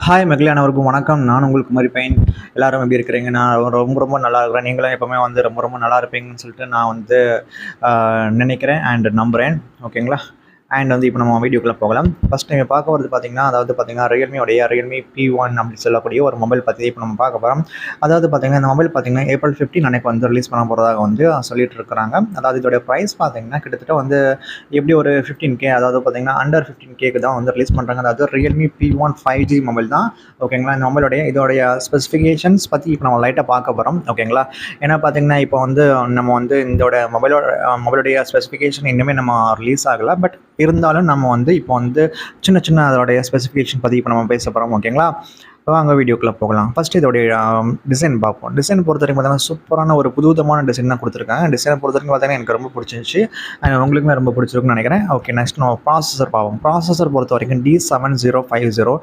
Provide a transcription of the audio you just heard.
Hi மக்களே, அனைவருக்கும் வணக்கம். நான் உங்கள் குமரி பையன். எல்லாரும் எப்படி இருக்கிறீங்க? நான் ரொம்ப ரொம்ப நல்லா இருக்கிறேன். நீங்களும் எப்பவுமே வந்து ரொம்ப ரொம்ப நல்லா இருப்பீங்கன்னு சொல்லிட்டு நான் வந்து நினைக்கிறேன் அண்ட் நம்புகிறேன். ஓகேங்களா? அண்ட் வந்து இப்போ நம்ம வீடியோக்குள்ளே போகலாம். ஃபஸ்ட் நீங்கள் பார்க்க வரது பார்த்தீங்கன்னா, ரியல்மி P1 அப்படி சொல்லக்கூடிய ஒரு மொபைல் பற்றி இப்போ நம்ம பார்க்க போகிறோம். அதாவது பார்த்தீங்கன்னா, இந்த மொபைல் பார்த்தீங்கன்னா ஏப்ரல் 15 அன்னைக்கு வந்து ரிலீஸ் பண்ண போகிறதாக வந்து சொல்லிட்டு இருக்கிறாங்க. அதாவது இதோடைய ப்ரைஸ் பார்த்தீங்கன்னா கிட்டத்தட்ட வந்து எப்படி ஒரு 15K, அதாவது பார்த்தீங்கன்னா அண்டர் 15Kக்கு தான் வந்து ரிலீஸ் பண்ணுறாங்க. அதாவது ரியல்மி P1 5G மொபைல் தான். ஓகேங்களா? இந்த இதோடைய ஸ்பெசிஃபிகேஷன்ஸ் பற்றி இப்போ நம்ம லைட்டாக பார்க்க போகிறோம். ஓகேங்களா? ஏன்னா பார்த்தீங்கன்னா இப்போ வந்து நம்ம வந்து மொபைலுடைய ஸ்பெசிஃபிகேஷன் இன்னுமே நம்ம ரிலீஸ் ஆகலை. பட் இருந்தாலும் நம்ம வந்து இப்போ வந்து சின்ன சின்ன அதோடைய ஸ்பெசிஃபிகேஷன் பற்றி இப்போ நம்ம பேச போகிறோம். ஓகேங்களா? வாங்க வீடியோக்குள்ளே போகலாம். ஃபஸ்ட்டு இதோடைய டிசைன் பார்ப்போம். டிசைன் பொறுத்த வரைக்கும் பார்த்தீங்கன்னா சூப்பரான ஒரு புதுவிதமான டிசைன் தான் கொடுத்துருக்காங்க. டிசைனை பொறுத்த வரைக்கும் பார்த்தீங்கன்னா எனக்கு ரொம்ப பிடிச்சிருந்துச்சி. உங்களுக்குமே ரொம்ப பிடிச்சிருக்குன்னு நினைக்கிறேன். ஓகே, நெக்ஸ்ட் நம்ம ப்ராசஸர் பார்ப்போம். ப்ராசஸர் பொறுத்த வரைக்கும் D7050